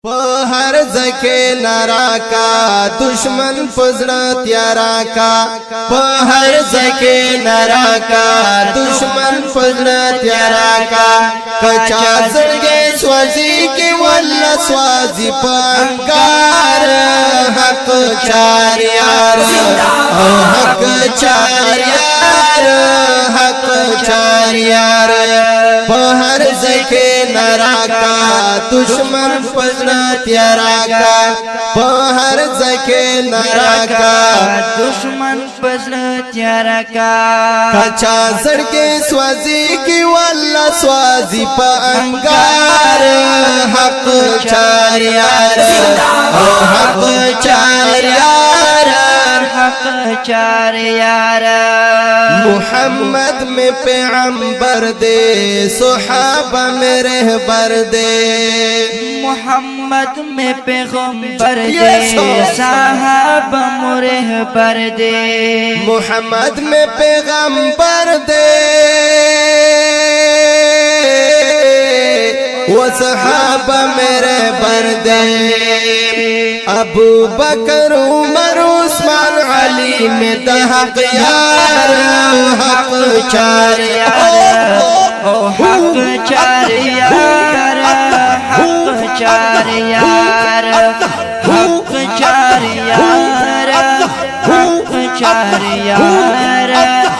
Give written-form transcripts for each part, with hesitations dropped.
ہر زکے نارا کا دشمن فزڑ تیارا کا ہر زکے نارا کا دشمن فزڑ تیارا کا کچا زڑگے سوازی کی واللہ سوازی پانکار حق چار یار حق چار یار حق چار یار ہر زکے نارا کا دشمن فزڑ تیارا کا ہر زکے نارا کا دشمن فزڑ تیارا کا کچا زڑگے سوازی کی واللہ سوازی پا انگار حق چار یار حق چار یار حق چار یار محمد میں پیغمبر دے صحابہ میں رہبر دے محمد میں پیغمبر دے صحابہ مرہبر دے محمد میں پیغمبر دے وہ صحابہ میں رہبر دے ابو بکر عمر عثمان علی میں حق یار حق چار یار حق چار یار حق چار یار حق چار یار حق چار یار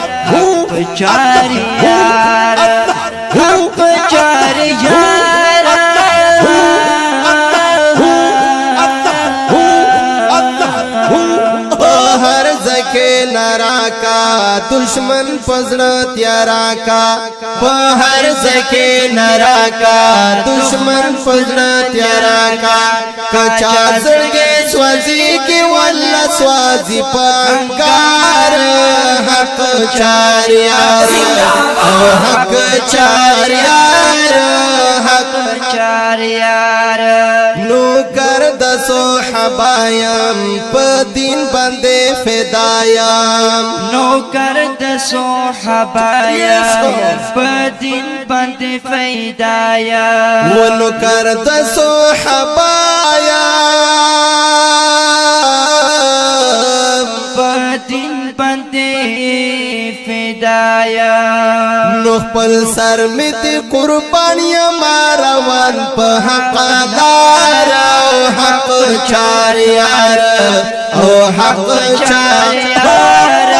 حق چار یار حق چار یار ہر زکے نارا کا دشمن فزڑ تیارا کا ہر زکے نارا کا دشمن فزڑ تیارا کا کچا زڑگے سوازی کی واللہ سوازی پانکار حق چار یار حق چار یار حق چار یار نو کر دسو حبایم پا دین بندے فدایم نوکر دسو حبایا بدین بند فیدایا وہ نو کر دسو حبایم بدین بند فیدایا نو پل سر مت قربانیاں ماروان پا حق دار حق چار یار او حق چار یار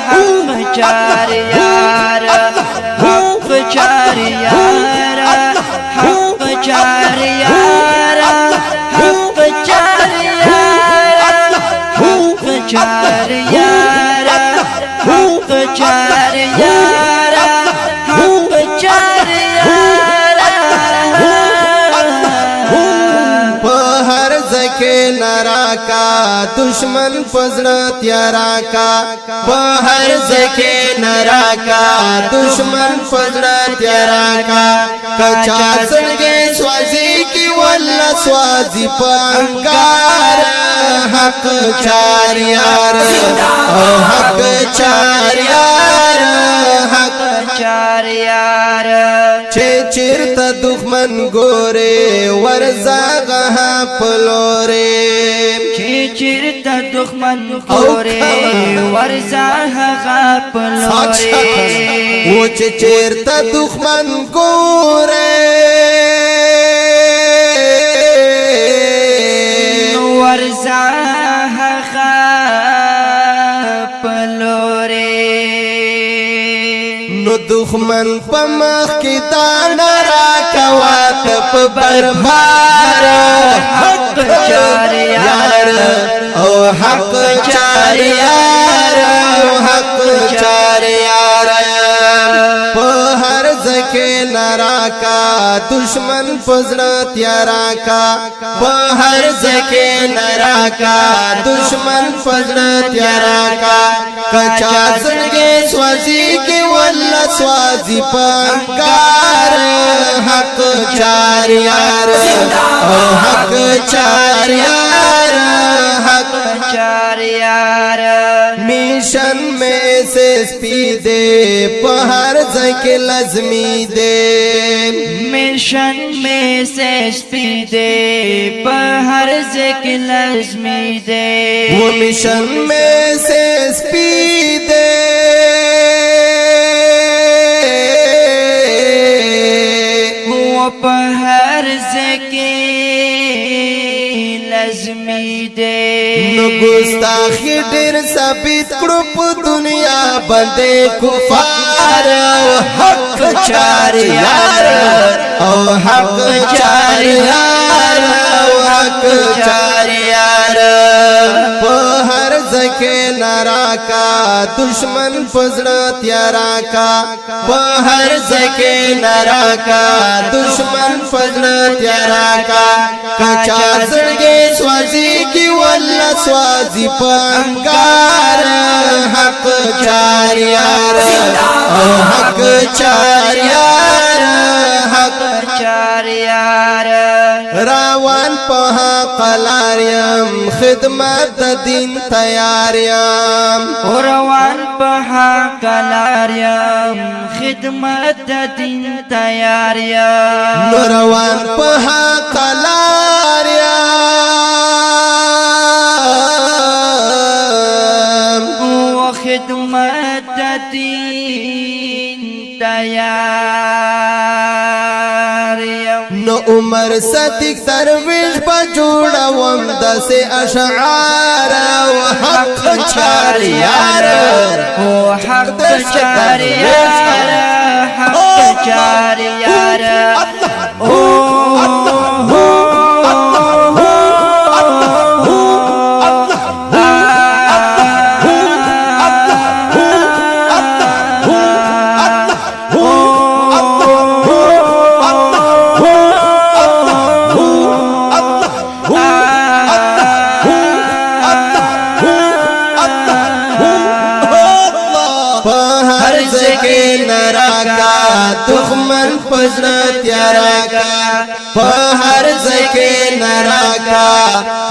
حق چار یار حق چار یار حق چار یار حق چار یار حق چار یار حق چار یار حق چار یار ہر زکے نارا کا دشمن فزڑ تیارا کا ہر زکے نارا کا دشمن فزڑ تیارا کا کچا زڑگے سوازی کی واللہ سوازی پانکار حق چار یار حق چار یار حق چار یار چرتا دخمن گورے ورزاغہا پلورے چرتا دخمن گورے ورزاغہا پلورے وہ چرتا دخمن گورے ورزاغہا پلورے نو دخمن پمخ کی دانا راکا واتپ بربار حق چار یار او حق چار یار حق چار یار ہر زکے نارا کا دشمن فزڑ تیارا کا ہر زکے نارا کا دشمن فزڑ تیارا کا کچا زڑگے سوازی کی واللہ سوازی پانکار حق چار یار حق چار یار حق چار یار میشن میں ایس پی دے پہر زکے لازمی دے मिशन में से स्पीदे हर ज़िक्र लज़्मी दे वो मिशन में से स्पीदे वो हर ज़िक्र लज़्मी दे गुस्ताखी ढेर साबित करो प दुनिया बंदे कुफार हक चार यार ओ हक चार यार ओ हक चार यार हर जखे नारा का दुश्मन फजड़ा त्यारा का हर जखे नारा का दुश्मन फजड़ा त्यारा का कचा जड़गे स्वाजी की वल्ला स्वाजी पंगार हक चार यार ओ हक चार यार हक चार यार रावण पहा कलारियम खिदमत दिन तैयारियम रवान पहा कलारियम खिदमत दिन तैयारियम रवान पहा कलारियम वो खिदमत दिन तैयारियम न उमर सदिक दरवेश बजोड़ा वमदा से अशआर हक चार यार ओ हक चार यार हक चार यार ओ दुश्मन फजरा त्यारा का हर जके नरा का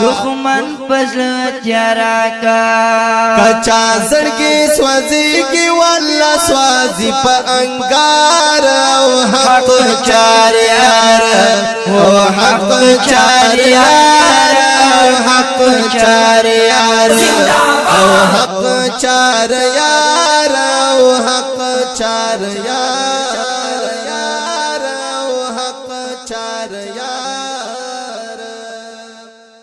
दुश्मन फजरा त्यारा का कचा सड़के स्वाजी की वाला स्वाजी पर अंगार हक चार यार ओ हक चार यार हक चार यार ओ हक चार यार ओ हक चार यार